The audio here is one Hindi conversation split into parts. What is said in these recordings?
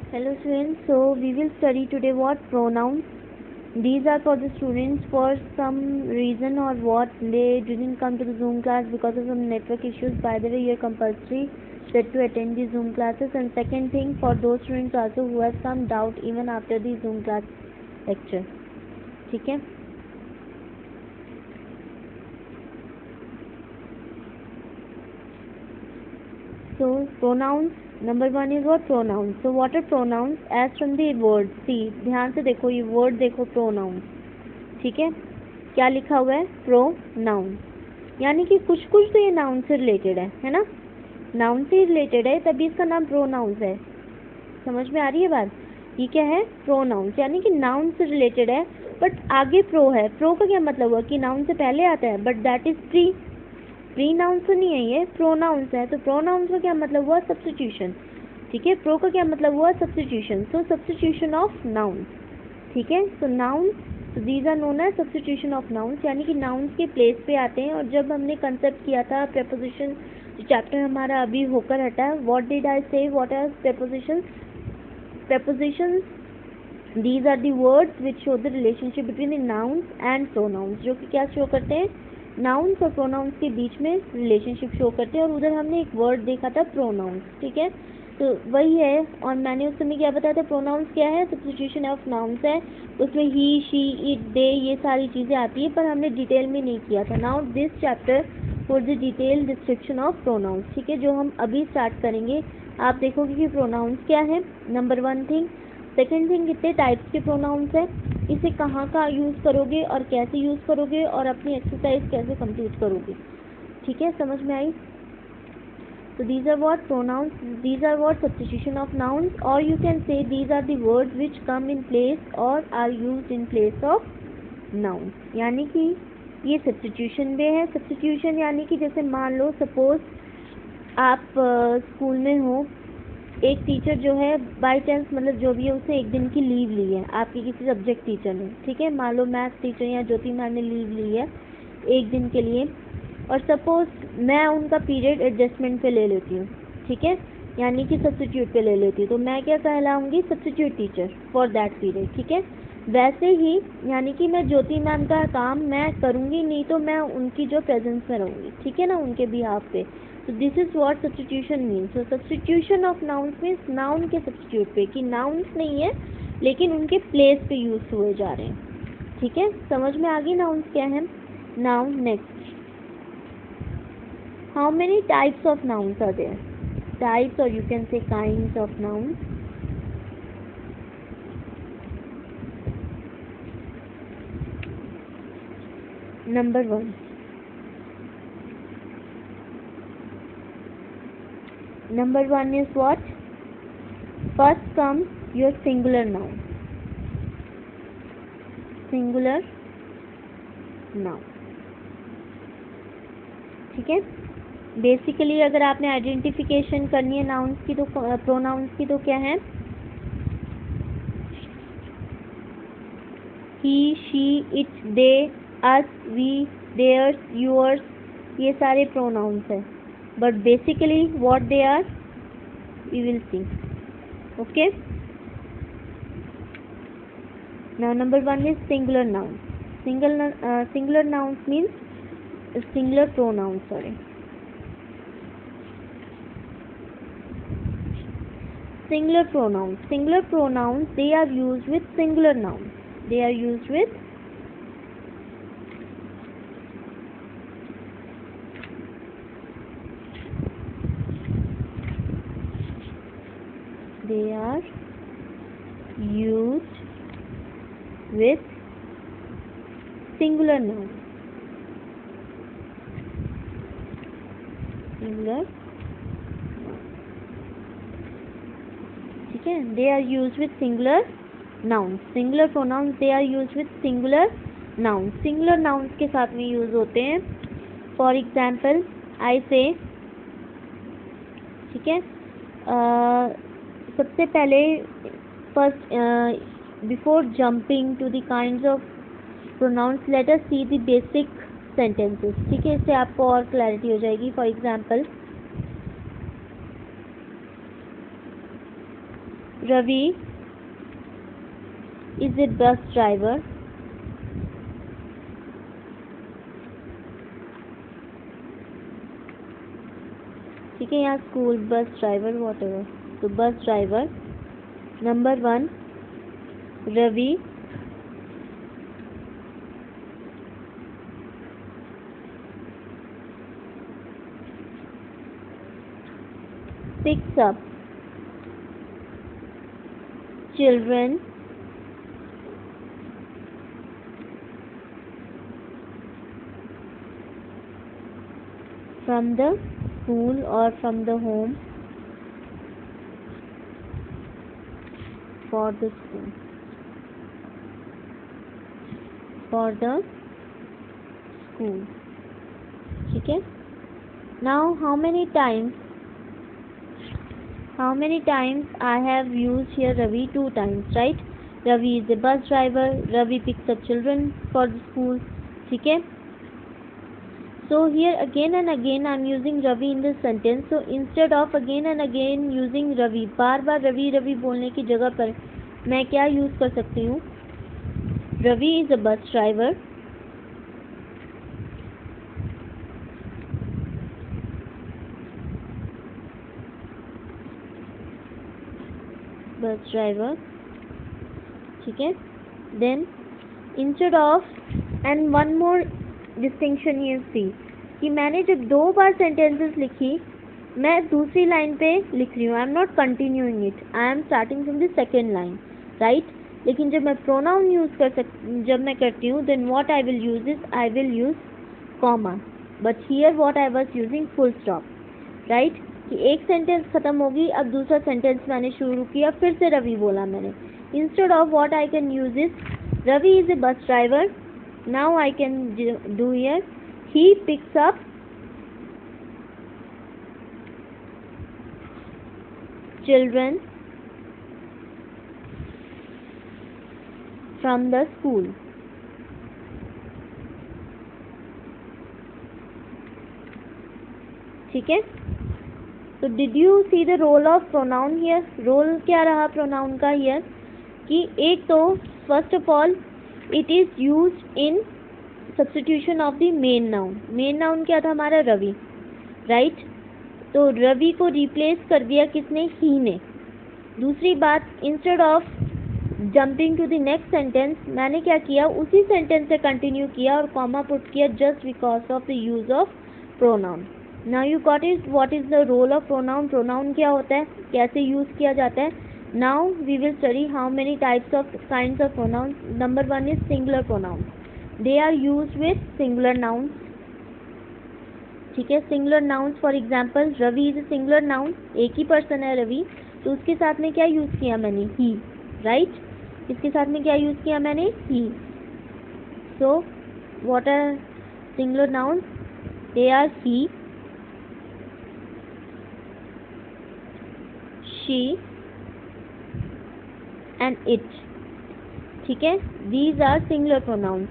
Hello students, so we will study today what pronouns. These are for the students for some reason or what they didn't come to the Zoom class because of some network issues. By the way, you are compulsory set to attend the Zoom classes. And second thing, for those students also who have some doubt even after the Zoom class lecture. ठीक है. So pronouns, number one is what? Pronouns. So what are pronouns? As from the word, see, ध्यान से देखो, ये word देखो, pronouns. ठीक है, क्या लिखा हुआ है? pronoun. यानी कि कुछ कुछ तो ये noun से रिलेटेड है ना, noun से रिलेटेड है, तभी इसका नाम pronouns है. समझ में आ रही है बात? ये क्या है? pronouns, यानी कि noun से रिलेटेड है, बट आगे pro है. pro का क्या मतलब हुआ कि noun से पहले आता है, but that is pre nouns तो नहीं है, ये प्रोनाउंस है. तो प्रोनाउंस का क्या मतलब हुआ? सब्स्टिट्यूशन. ठीक है, प्रो का क्या मतलब हुआ? Substitution. So substitution of nouns. ठीक है, so nouns, so these are known as substitution of nouns, यानी कि नाउंस के प्लेस पे आते हैं. और जब हमने कंसेप्ट किया था प्रेपोजिशन, जो चैप्टर हमारा अभी होकर हटा है, what did I say, what are prepositions? Prepositions, these are the words which show the relationship between the nouns and pronouns, जो कि क्या शो करते हैं? नाउन्स और प्रोनाउंस के बीच में रिलेशनशिप शो करते हैं. और उधर हमने एक वर्ड देखा था, प्रोनाउंस. ठीक है, तो वही है. और मैंने उस समय क्या बताया था? प्रोनाउंस क्या है? सब्स्टिट्यूशन ऑफ नाउंस है. उसमें ही, शी, इट, दे, ये सारी चीज़ें आती है, पर हमने डिटेल में नहीं किया था. Now this chapter for the detail description of pronouns. ठीक है, जो हम अभी स्टार्ट करेंगे. आप देखोगे कि प्रोनाउंस क्या है, number one thing. Second thing, कितने टाइप्स के प्रोनाउंस है, इसे कहाँ का यूज़ करोगे और कैसे यूज़ करोगे, और अपनी एक्सरसाइज कैसे कंप्लीट करोगे. ठीक है, समझ में आई? तो these are what? Pronouns. These are what? Substitution of nouns, और you can say these are the words which come in place और are used in place of nouns. यानी कि ये सब्स्टिट्यूशन भी है. सब्स्टिट्यूशन यानी कि जैसे मान लो सपोज आप स्कूल में हो, एक टीचर जो है बाई चांस, मतलब जो भी है, उसने एक दिन की लीव ली है आपकी किसी सब्जेक्ट टीचर ने. ठीक है, मान लो मैथ्स टीचर या ज्योति मैम ने लीव ली है एक दिन के लिए, और सपोज मैं उनका पीरियड एडजस्टमेंट पे ले लेती हूँ. ठीक है, यानी कि सब्स्टिट्यूट पे ले लेती हूँ, तो मैं क्या कहलाऊँगी? Substitute teacher for that period. ठीक है, वैसे ही यानी कि मैं ज्योति मैम का काम मैं करूँगी नहीं, तो मैं उनकी जो प्रेजेंस में रहूँगी. ठीक है ना, उनके बिहाफ पे. So this is what substitution means. So substitution of nouns means noun के substitute पे, कि nouns नहीं है लेकिन उनके place पे use हुए जा रहे हैं. ठीक है, समझ में आ गई nouns क्या है? Noun. next, how many types of nouns are there? Types, or you can say kinds of nouns. Number one, number one is what? First comes your singular noun. Singular noun. ठीक है, बेसिकली अगर आपने आइडेंटिफिकेशन करनी है नाउन्स की, तो प्रोनाउंस की, तो क्या है? He, she, it, they, us, we, theirs, yours, ये सारे प्रोनाउंस है. But basically what they are, we will see. Okay, now number one is singular noun. Singular nouns means singular pronouns. Sorry, singular pronouns. Singular pronouns, they are used with singular nouns. They are used with singular nouns. Singular. ठीक है, they are used with singular nouns. Singular pronouns, they are used with singular nouns. Singular nouns के साथ में यूज होते हैं. For example, I say. ठीक है, सबसे पहले first before jumping to the kinds of pronouns, let us see the basic sentences. ठीक है, इससे आपको और क्लैरिटी हो जाएगी. For example, Ravi is a bus driver. ठीक है, यहाँ स्कूल, बस ड्राइवर, whatever. तो bus driver. Number 1, Ravi picks up children from the school or from the home for the school, for the school. ठीक है. Now how many times I have used here Ravi? 2 times, right? Ravi is a bus driver. Ravi picks up children for the school. ठीक है. So here again and again I am using Ravi in this sentence. So instead of again and again using Ravi, बार बार रवि रवि बोलने की जगह पर मैं क्या यूज कर सकती हूँ? Ravi is a bus driver. Bus driver. ठीक है. Then instead of, and one more distinction you see कि मैंने जब 2 बार sentences लिखी, मैं दूसरी लाइन पे लिख रही हूँ. I am not continuing it. I am starting from the second line, right? लेकिन जब मैं pronoun यूज जब मैं करती हूँ, then what I will use is I will use comma. But here what I was using full stop, right? कि एक सेंटेंस खत्म होगी, अब दूसरा सेंटेंस मैंने शुरू किया, फिर से रवि बोला मैंने. Instead of what I can use is Ravi is a bus driver. Now I can do here he picks up children from the school. ठीक है. तो did you see the role of pronoun here? Role क्या रहा प्रोनाउन का हियर? कि एक तो first of all it is used in substitution of the main noun. Main noun क्या था हमारा? रवि, राइट? तो रवि को रिप्लेस कर दिया किसने? ही ने. दूसरी बात, instead of jumping to the next sentence, मैंने क्या किया? उसी सेंटेंस से कंटिन्यू किया और कॉमा पुट किया just because of the use of pronoun. Now you got it. What is the role of pronoun? Pronoun क्या होता है, कैसे यूज किया जाता है? Now we will study how many types of kinds of pronouns. Number 1 is singular pronouns. They are used with singular nouns. ठीक है. singular nouns for example Ravi is a singular noun. एक ही पर्सन है रवि, तो उसके साथ में क्या यूज किया मैंने? he, right? इसके साथ में क्या यूज किया मैंने? he. So what are singular nouns? They are he, she and it. ठीक है. These are singular pronouns.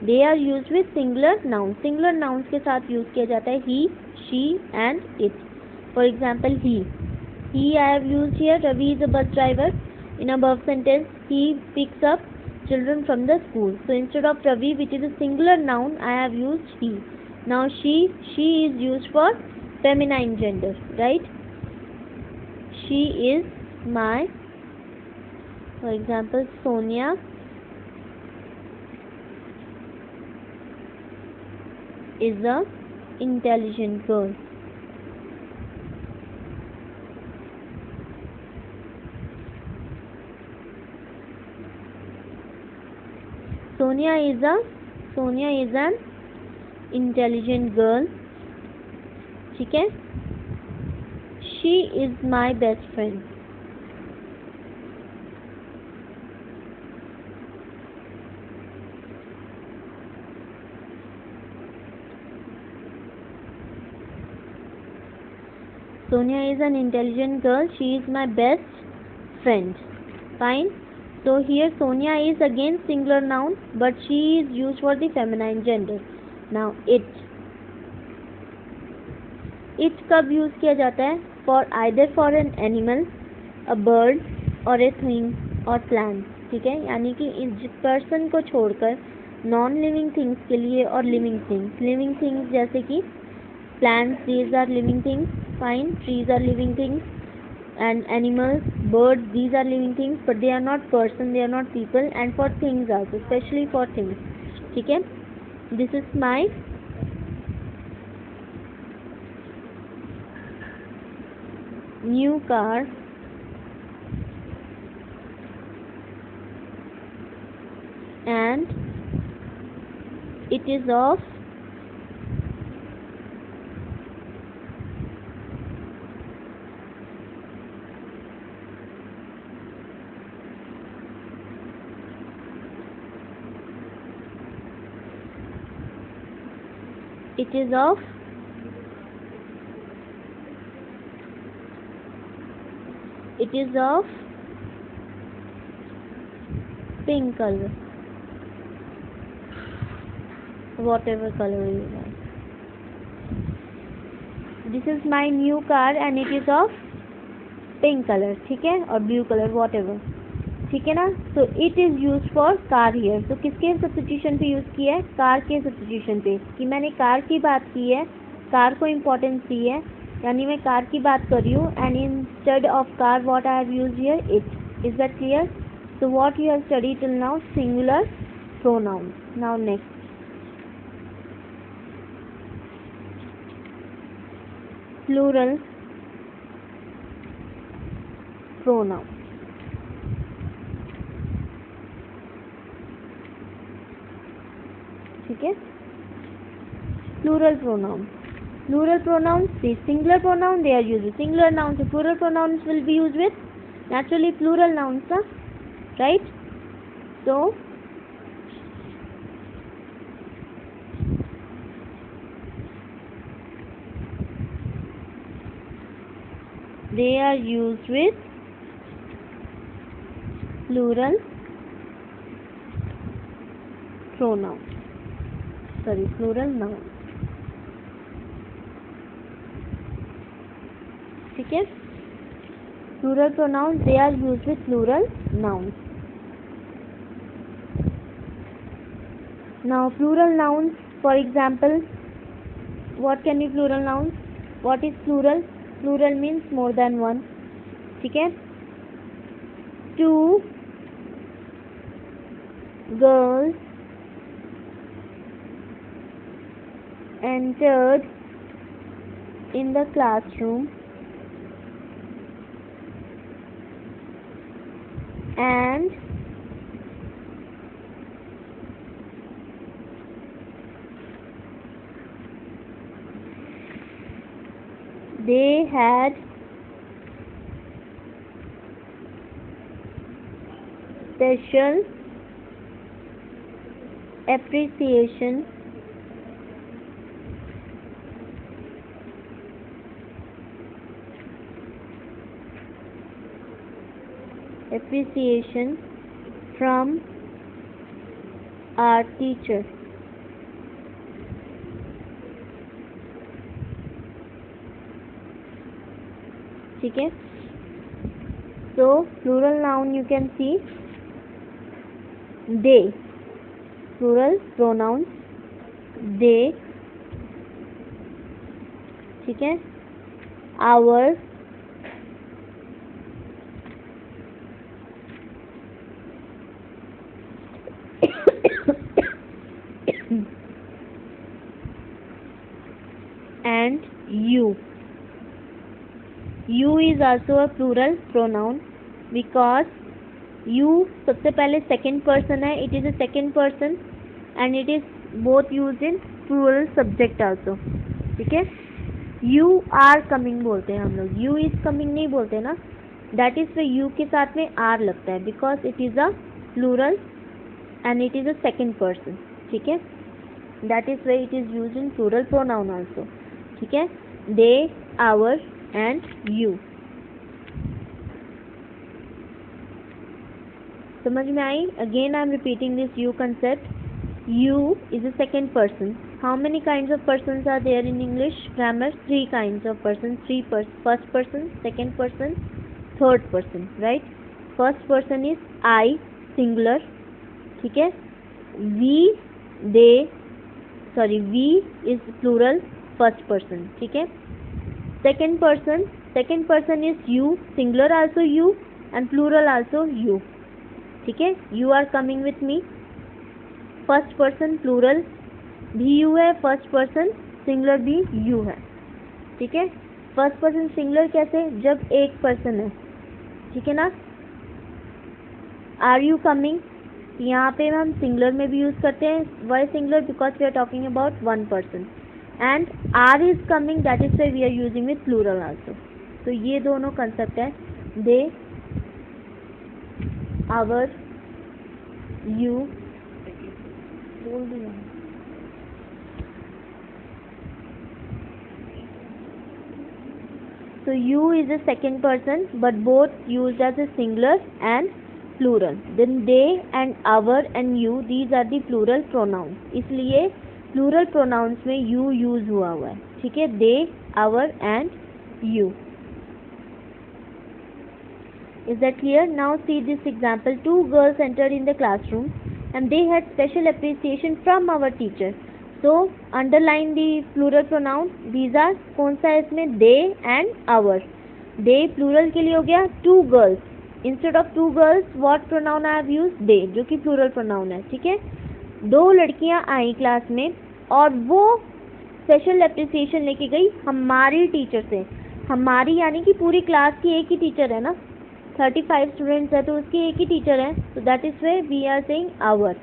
They are used with singular nouns. Singular nouns के साथ यूज किया जाता है he, she and it. For example he. He I have used here. Ravi is a bus driver. In above sentence he picks up children from the school. So instead of Ravi, which is a singular noun, I have used he. Now she is used for feminine gender, right? She is my, for example Sonia is a intelligent girl. Sonia is an intelligent girl. ठीक है. She is my best friend. Sonia is an intelligent girl. She is my best friend. Fine. So here Sonia is again singular noun, but she is used for the feminine gender. Now it कब यूज किया जाता है? For either for an animal, a bird, और ए थिंग और प्लांट, ठीक है, यानी कि इस पर्सन को छोड़कर नॉन लिविंग थिंग्स के लिए और लिविंग थिंग्स जैसे कि plants, these are living things, fine, trees are living things, and animals, birds, these are living things, but they are not person, they are not people, and for things also, especially for things, ठीक है. This is my new car and it is of pink color, whatever color you like. This is my new car and it is of pink color, ठीक है, और blue color, whatever, ठीक है ना. तो it is use for car here. तो किसके सब्स्टिट्यूशन पे यूज़ किया है? कार के सब्स्टिट्यूशन पे. कि मैंने कार की बात की है, कार को इम्पोर्टेंस दी है, यानी मैं कार की बात कर रही हूँ. And instead of car what I have used here it. Is that clear? So what you have studied till now? Singular pronoun. Now next, plural pronoun. ठीक है. Plural pronoun. Plural pronouns, the singular pronoun, they are used with singular nouns. The plural pronouns will be used with naturally plural nouns, right? So they are used with plural pronouns. Sorry, plural nouns. ठीक है. Plural pronouns, they are used with plural nouns. Now plural nouns, for example, what can be plural nouns? What is plural? Plural means more than one. ठीक है. Two girls entered in the classroom and they had special appreciation from our teacher. ठीक है. So plural noun you can see they. Plural pronouns they. ठीक है. our, and you. You is also a plural pronoun because you सबसे पहले second person है. It is a second person and it is both used in plural subject also. ठीक है. You are coming बोलते हैं हम लोग. You is coming नहीं बोलते ना. That is why you के साथ में are लगता है because it is a plural and it is a second person. ठीक है. That is why it is used in plural pronoun also. ठीक है. They, our and you. समझ में आई? Again I am repeating this you concept. You is a second person. How many kinds of persons are there in English grammar? 3 kinds of persons. First person, second person, third person, right? First person is I singular, ठीक है, we they, sorry we is plural first person, ठीक है। Second person is you singular also you and plural also you, ठीक है। You are coming with me, first person plural भी यू है, फर्स्ट पर्सन सिंगुलर भी यू है, ठीक है। फर्स्ट पर्सन सिंगुलर कैसे, जब एक पर्सन है, ठीक है ना। आर यू कमिंग, यहाँ पे हम सिंगुलर में भी यूज करते हैं, why singular, because we are talking about one person. And are is coming, that is why we are using with plural also. तो ये दोनों कंसेप्ट है, दे, आवर, यू, बोल दिया। So you is a second person, but both used as a singular and plural. Then they and our and you, these are the plural pronouns. इसलिए plural pronouns में you use हुआ है, ठीक है। they, our and you. Is that clear? Now see this example. Two girls entered in the classroom and they had special appreciation from our teacher. So underline the plural pronoun. These are कौन सा है इसमें, they and our. they plural के लिए हो गया two girls. Instead of two girls what pronoun I have used, they, जो कि plural pronoun है, ठीक है। दो लड़कियां आई क्लास में और वो स्पेशल एप्रिसिएशन लेके गई हमारी टीचर से। हमारी यानी कि पूरी क्लास की एक ही टीचर है ना, 35 स्टूडेंट्स है तो उसकी एक ही टीचर है, तो that is way we are saying our,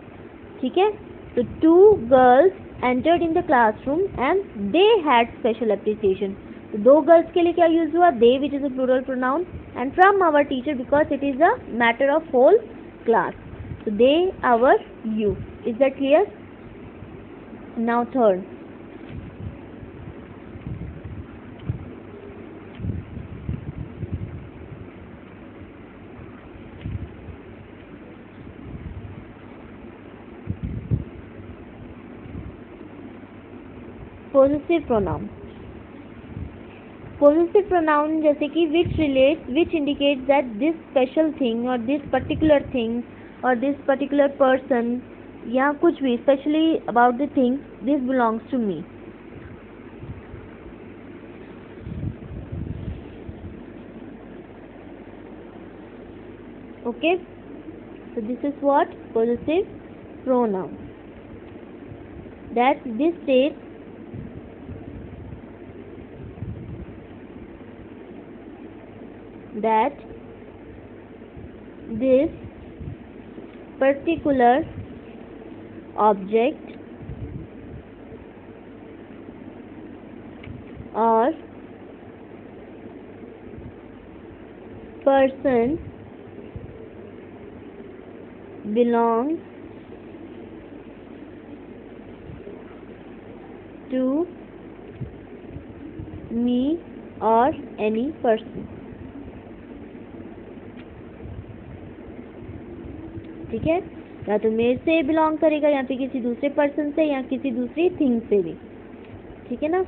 ठीक है। तो two girls entered in the classroom and they had special appreciation. तो दो गर्ल्स के लिए क्या यूज हुआ, they, which is a plural pronoun, and from our teacher because it is a matter of whole class. So they, our, you. Is that clear? Now third. Possessive pronoun. Possessive pronoun जैसे कि which relates, which indicates that this special thing और दिस पर्टिकुलर थिंग और दिस पर्टिकुलर पर्सन, या कुछ भी specially about the thing, this belongs to me. Okay, so this is what possessive pronoun, that this states that this particular object or person belongs to me or any person, ठीक है। या तो मेरे से बिलोंग करेगा या फिर किसी दूसरे पर्सन से या किसी दूसरी थिंग से भी, ठीक है ना।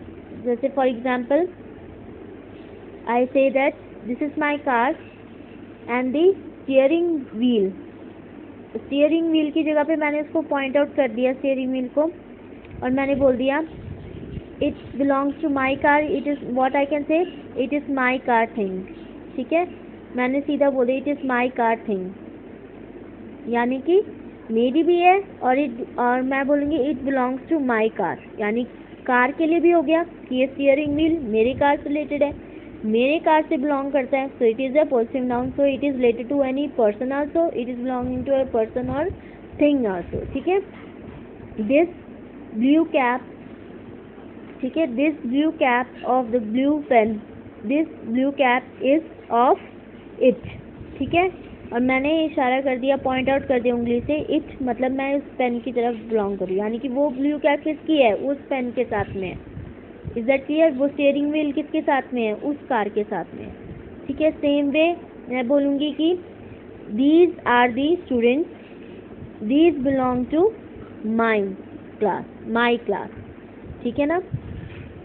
जैसे for example I say that this is my car and the steering wheel. Steering wheel की जगह पे मैंने उसको पॉइंट आउट कर दिया स्टीयरिंग व्हील को, और मैंने बोल दिया it belongs to my car, it is what I can say, it is my car thing, ठीक है। मैंने सीधा बोल दिया it is my car thing, यानी कि मेरी भी है और मैं बोलूँगी it belongs to my car, यानी कार के लिए भी हो गया कि ये स्टीयरिंग व्हील मेरी कार से रिलेटेड है, मेरे कार से बिलोंग करता है, so it is a positive noun, so it is related to any person also, it is belonging to a person और थिंग आल्सो, ठीक है। दिस ब्लू कैप, ठीक है, this blue cap of the blue pen, this blue cap is of it, ठीक है। और मैंने इशारा कर दिया, पॉइंट आउट कर दिया उंगली से, इट मतलब मैं उस पेन की तरफ बिलोंग करूँ, यानी कि वो ब्लू कैप किसकी है, उस पेन के साथ में है। Is that clear? वो स्टीयरिंग व्हील किसके साथ में है, उस कार के साथ में है, ठीक है। सेम वे मैं बोलूँगी कि these are the students, these belong to my class, my class, ठीक है ना।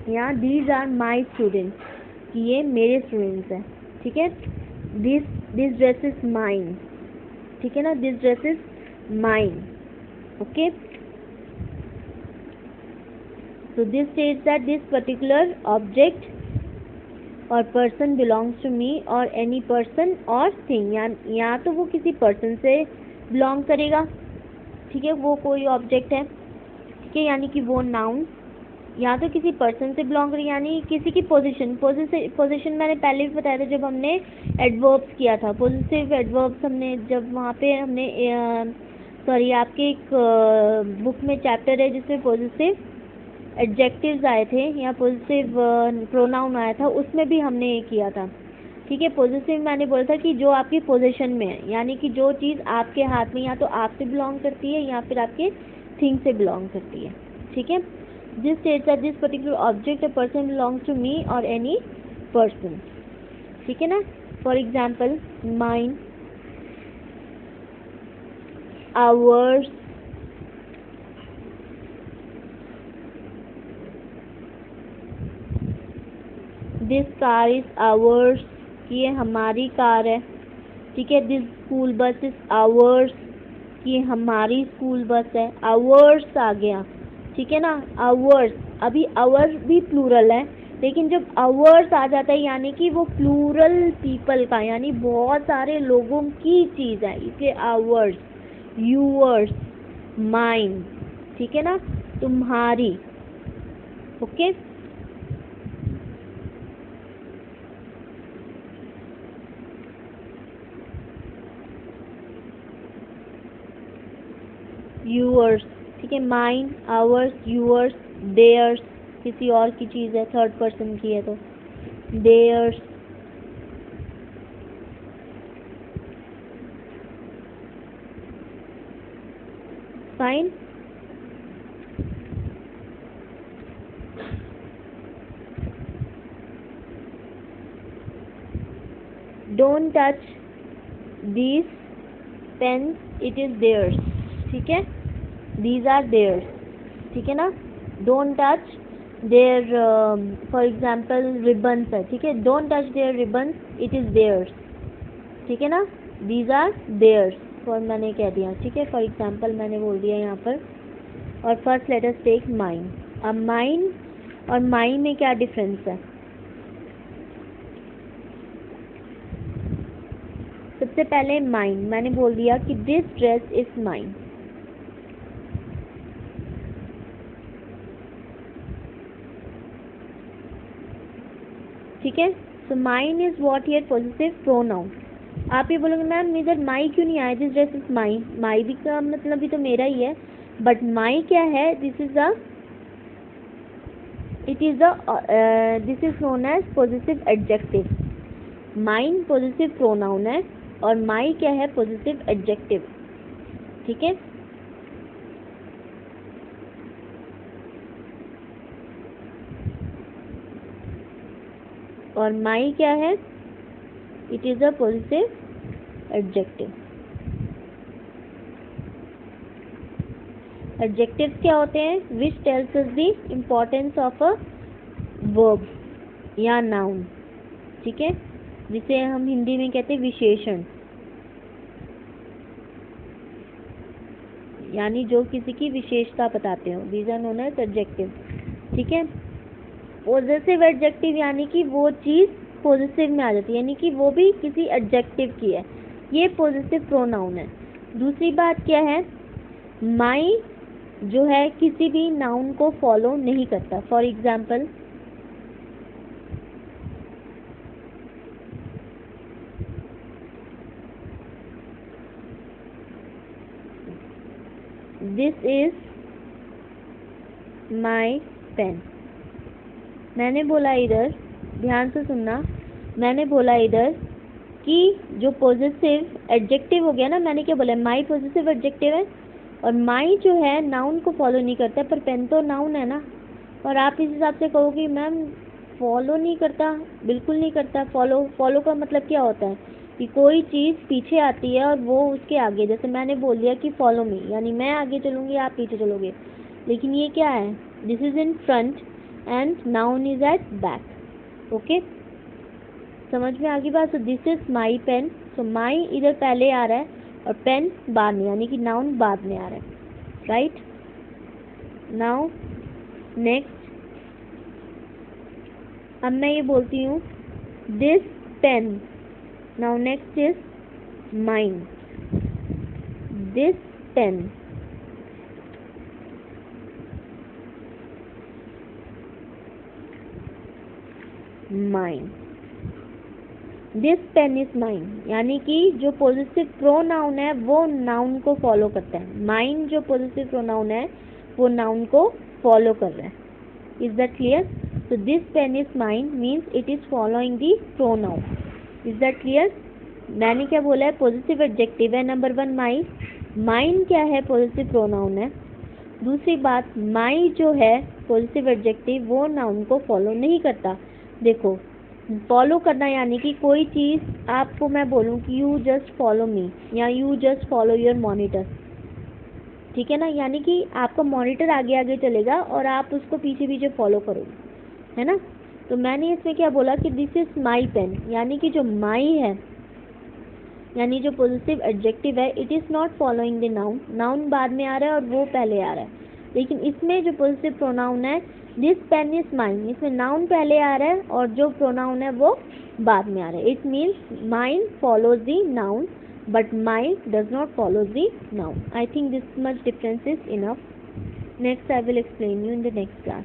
यहाँ दीज आर माई स्टूडेंट्स, कि ये मेरे स्टूडेंट्स हैं, ठीक है। This this dress is mine, ठीक है ना, this dress is mine, okay. So this states that this particular object or person belongs to me or any person or thing, या तो वो किसी person से belong करेगा, ठीक है, वो कोई object है, ठीक है, यानी कि वो noun, या तो किसी person से belong करेगा यानी किसी की पोजीशन मैंने पहले भी बताया था जब हमने adverbs किया था, possessive adverbs हमने जब वहाँ पे हमने सॉरी आपके एक बुक में चैप्टर है जिसमें possessive एडजेक्टिव्स आए थे या पॉजिटिव प्रोनाउन आया था, उसमें भी हमने ये किया था, ठीक है। पॉजिटिव मैंने बोला था कि जो आपकी पोजीशन में है, यानी कि जो चीज़ आपके हाथ में या तो आपसे बिलोंग करती है या फिर आपके थिंग से बिलोंग करती है, ठीक है। This states that this particular object a person belongs to me और एनी पर्सन, ठीक है ना। For example mine, ours, this car is ours, ये हमारी कार है, ठीक है। This school bus is ours, ये हमारी स्कूल बस है, आवर्स आ गया, ठीक है ना। आवर्स, अभी आवर भी प्लूरल है, लेकिन जब आवर्स आ जाता है यानी कि वो प्लूरल पीपल का यानी बहुत सारे लोगों की चीज़ है, इसलिए आवर्स, यूअर्स, माइन, ठीक है ना, तुम्हारी, ओके। यूअर्स, ठीक है, माइन, आवर्स, यूअर्स, देयर्स, किसी और की चीज़ है, थर्ड पर्सन की है तो theirs, fine. Don't touch these pens, it is theirs, ठीक है, दीज आर देयर्स, ठीक है ना। Don't touch their, for example ribbons है, ठीक है, don't touch their ribbons, it is theirs, ठीक है ना, दीज आर देयर्स, फॉर मैंने कह दिया, ठीक है, फॉर एग्जाम्पल मैंने बोल दिया यहाँ पर। और first let us take mine. अब माइन और माई में क्या डिफरेंस है? सबसे पहले माइन, मैंने बोल दिया कि दिस ड्रेस इज माइन, ठीक है। So mine is what here positive pronoun. आप ये बोलोगे मैम इधर माई क्यों नहीं आया, this dress is my, my भी का मतलब भी तो मेरा ही है, बट माई क्या है, this is the it is the this is known as positive adjective. Mine positive pronoun है और माई क्या है, पॉजिटिव एडजेक्टिव, ठीक है। और माई क्या है, it is a positive adjective. Adjectives क्या होते हैं, which tells us the importance of a verb या नाउन, ठीक है, जिसे हम हिंदी में कहते हैं विशेषण, यानी जो किसी की विशेषता बताते हो, these are known as adjective, ठीक है। पॉजिटिव एडजेक्टिव यानी कि वो चीज़ पॉजिटिव में आ जाती है, यानी कि वो भी किसी एडजेक्टिव की है, ये पॉजिटिव प्रोनाउन है। दूसरी बात क्या है, माई जो है किसी भी नाउन को फॉलो नहीं करता। For example this is my pen, मैंने बोला इधर, ध्यान से सुनना, मैंने बोला इधर कि जो पॉजिटिव एडजेक्टिव हो गया ना, मैंने क्या बोला, माई पॉजिटिव एडजेक्टिव है और माई जो है नाउन को फॉलो नहीं करता, पर पेन तो नाउन है ना। और आप इस हिसाब से कहोगे मैम फॉलो नहीं करता, बिल्कुल नहीं करता। फॉलो का मतलब क्या होता है कि कोई चीज़ पीछे आती है और वो उसके आगे, जैसे मैंने बोल दिया कि फॉलो मी, यानी मैं आगे चलूँगी आप पीछे चलोगे, लेकिन ये क्या है, this is in front and noun is at back, okay, समझ में आ गई बात। So this is my pen, so my इधर पहले आ रहा है और पेन बाद में, यानी कि नाउन बाद में आ रहा है, राइट। नाउ नेक्स्ट, अब मैं ये बोलती हूँ this pen. Now next is mine, this pen. Mine, this pen is mine, यानी कि जो पॉजिटिव प्रोनाउन है वो नाउन को फॉलो करता है। माइन जो पॉजिटिव प्रोनाउन है वो नाउन को फॉलो कर रहा है। Is that clear? So this pen is mine means it is following the pronoun. Is that clear? मैंने क्या बोला है, पॉजिटिव एडजेक्टिव है नंबर 1 माई। माइन क्या है, पॉजिटिव प्रोनाउन है। दूसरी बात, माई जो है पॉजिटिव एडजेक्टिव वो नाउन को फॉलो नहीं करता। देखो, फॉलो करना यानी कि कोई चीज़ आपको मैं बोलूँ कि यू जस्ट फॉलो मी या you just follow your monitor, ठीक है ना, यानी कि आपका मॉनिटर आगे आगे चलेगा और आप उसको पीछे पीछे फॉलो करोगे, है ना। तो मैंने इसमें क्या बोला कि दिस इज माई पेन, यानी कि जो माई है यानी जो पॉजिटिव एडजेक्टिव है it is not following the noun. Noun बाद में आ रहा है और वो पहले आ रहा है, लेकिन इसमें जो पॉजिटिव प्रोनाउन है दिस पेन इज माइन, इसमें नाउन पहले आ रहा है और जो प्रोनाउन है वो बाद में आ रहा है। It means mine follows the noun but mine does not follow the noun. I think this much difference is enough. Next I will explain you in the next class.